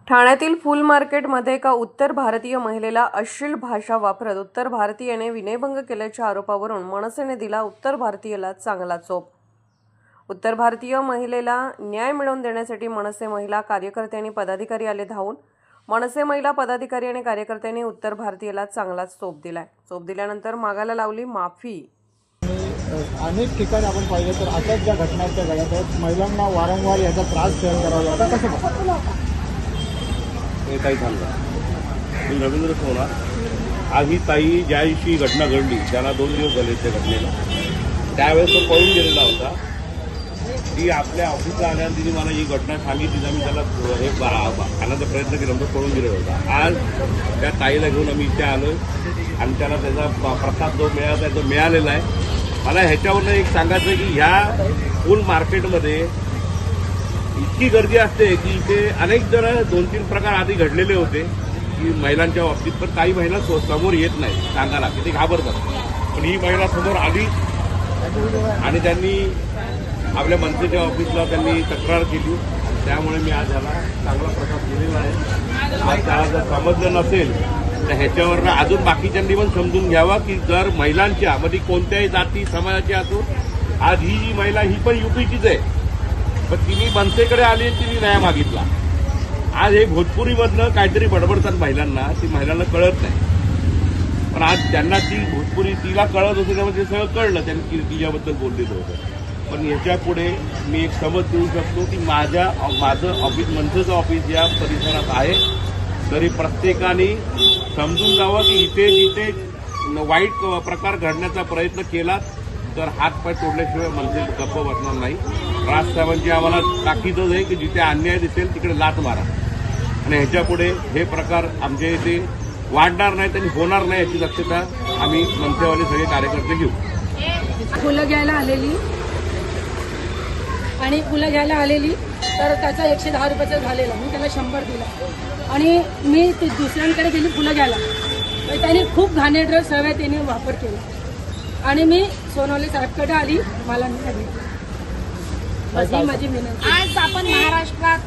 ठाण्यातील फूल मार्केटमध्ये एका उत्तर भारतीय महिलेला अश्लील भाषा वापरत उत्तर भारतीयाने विनयभंग केल्याच्या आरोपावरून मनसेने दिला उत्तर भारतीयाला चांगला चोप। उत्तर भारतीय महिलेला न्याय मिळवून देण्यासाठी मनसे महिला कार्यकर्ते आणि पदाधिकारी आले धावून। मनसे महिला पदाधिकारी आणि कार्यकर्त्यांनी उत्तर भारतीयाला चांगलाच चोप दिलाय। चोप दिल्यानंतर मागायला लावली माफी। अनेक ठिकाणी आपण पाहिलं तर अशाच ज्या घटना घडत आहेत, महिलांना वारंवार याचा त्रास सहन करावा लागतो। कसं ताई थांबा, मी रवींद्र सोना। आज ही ताई ज्या दिवशी घटना घडली त्याला 2 दिवस झाले त्या घटनेला। त्यावेळेस तो पळून गेलेला होता। ती आपल्या ऑफिसला आल्यानंतर तिने मला ही घटना सांगितली। मी त्याला हे आणण्याचा प्रयत्न केला, तो पळून गेलेला होता। आज त्या ताईला घेऊन आम्ही इथे आलो आणि त्याला त्याचा प्रसाद जो मिळाला आहे तो मिळालेला आहे। मला ह्याच्यावरनं एक सांगायचं की ह्या फूल मार्केटमध्ये इतकी गर्दी असते की इथे अनेक जण 2-3 प्रकार आधी घडलेले होते की महिलांच्या बाबतीत, पण काही महिला समोर येत नाही सांगायला की ते घाबरतात। पण ही महिला समोर आली आणि त्यांनी आपल्या मनसेच्या ऑफिसला त्यांनी तक्रार केली। त्यामुळे मी आज ह्याला चांगला प्रसाद दिलेला आहे। आज त्याला जर समजलं नसेल तर ह्याच्यावरनं अजून बाकीच्यांनी पण समजून घ्यावा की जर महिलांच्या मध्ये कोणत्याही जाती समाजाची असो, आज ही जी महिला ही पण युपीचीच आहे, पण तिने मनसेकडे आली आणि तिने न्याय मागितला। आज हे भोजपुरीमधनं काहीतरी बडबडतात महिलांना, ती महिलांना कळत नाही। पण आज त्यांना ती भोजपुरी तिला कळत होती, त्यामुळे ते सगळं कळलं, त्यांनी तिच्याबद्दल बोललेलं होतं। पण याच्या पुढे मी एक समज देऊ शकतो की माझं ऑफिस मनसेचं ऑफिस या परिसरात आहे, तरी प्रत्येकाने समजून जावं की इथे जिथे वाईट प्रकार घडण्याचा प्रयत्न केला तर हातपाय तोडल्याशिवाय मनसे गप्प बसणार नाही। राजसाहेबांची आम्हाला ताकीदच आहे की जिथे अन्याय दिसेल तिकडे लाथ मारा आणि ह्याच्यापुढे हे प्रकार आमच्या इथे वाढणार नाहीत आणि होणार नाही याची दक्षता आम्ही मनसेवाले सगळे कार्यकर्ते घेऊ। फुलं घ्यायला आलेली तर त्याचा 110 रुपयाचा झालेला, मी त्याला 100 दिला आणि मी ते दुसऱ्यांकडे गेली फुलं घ्यायला, तर त्याने खूप घाणेरडं सवय त्याने वापर केला आणि मी सोनवणे साहेबकडे आली, मला नाही माझी विनंती। आज आपण महाराष्ट्रात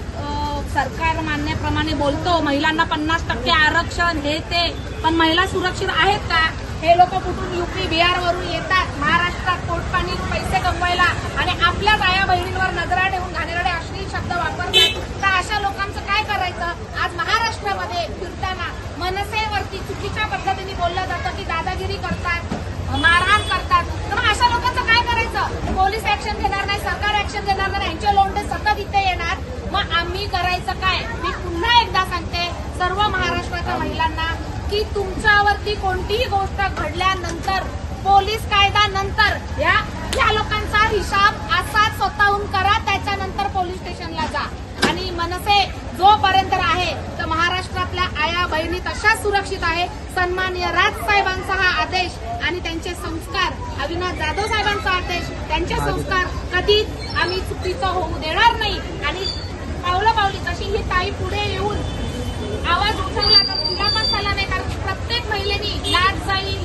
सरकार मान्याप्रमाणे बोलतो महिलांना 50% आरक्षण हे ते, पण महिला सुरक्षित आहेत का? हे लोक कुठून यूपी बिहार वरून येतात महाराष्ट्रात पोटपाणी पैसे कमवायला आणि आपल्या आया बहिणींवर नजरा ठेवून घाणेरडे अश्लील शब्द वापरतात। तर अशा लोकांचं काय करायचं? आज महाराष्ट्रामध्ये फिरताना मनसेवरती चुकीच्या पद्धतीने बोललं जातं की दादागिरी करतात, मारहाण करतात। तर मग अशा लोकांचं काय करायचं? पोलीस ऍक्शन घेणार नाही, सरकार ऍक्शन घेणार नाही, यांचे लोंढे सतत इथे येणार। मग आम्ही करायचं काय? मी पुन्हा एकदा सांगते सर्व महाराष्ट्राच्या महिलांना की तुमच्यावरती कोणतीही गोष्ट घडल्यानंतर पोलीस कायदा नंतर या लोकांचा हिसाब असाच स्वतःहून करा, त्याच्यानंतर पोलीस स्टेशनला जा। आणि मनसे जोपर्यंत आहे तर महाराष्ट्रातल्या आया बहिणी तशाच सुरक्षित आहे। सन्माननीय राजसाहेबांचा हा आदेश आणि त्यांचे संस्कार, अविनाश जाधव साहेबांचा आदेश, त्यांचे संस्कार कधी आम्ही चुकीचं होऊ देणार नाही। आणि पावली तशी ही ताई पुढे येऊन आवाज उठवला तर तिला पण सला नाही, कारण प्रत्येक महिलेनी लाज जाईल,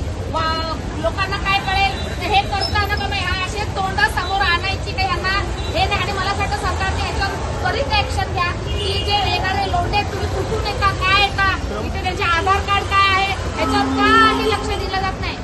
लोकांना काय कळेल हे करताना का नाही, हा असे तोंड समोर आणायची काही यांना हे नाही। आणि मला असं वाटतं सरकारने याच्यावर त्वरित ऍक्शन घ्या की जे येणारे लोंढे तुम्ही कुठून येता, काय येता, इथे त्यांचे आधार कार्ड काय आहे याच्यावर काही लक्ष दिलं जात नाही।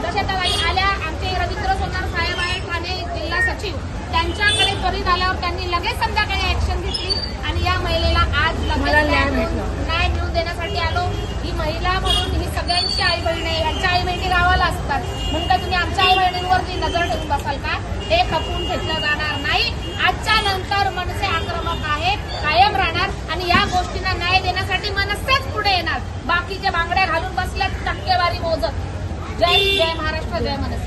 जशा ताई आल्या, आमचे रवींद्र सोनार साहेब आहे ठाणे जिल्हा सचिव, त्यांच्याकडे त्वरित आल्यावर त्यांनी लगेच संध्याकाळी ऍक्शन घेतली आणि या महिलेला आज न्याय मिळवून देण्यासाठी आलो। ही महिला म्हणून ही सगळ्यांची आई बहीण आहे, यांच्या आई बहिणी गावाला असतात म्हणून काय तुम्ही आमच्या आई बहिणींवरती नजर ठेवून बसाल का? हे खपवून घेतलं जाणार नाही। आजच्या नंतर मनसे आक्रमक आहे, कायम राहणार आणि या गोष्टींना न्याय देण्यासाठी मनसेच पुढे येणार। बाकीचे बांगड्या घालून बसल्यात टक्केवारी मोजत। जय महाराष्ट्र, जय मनसे।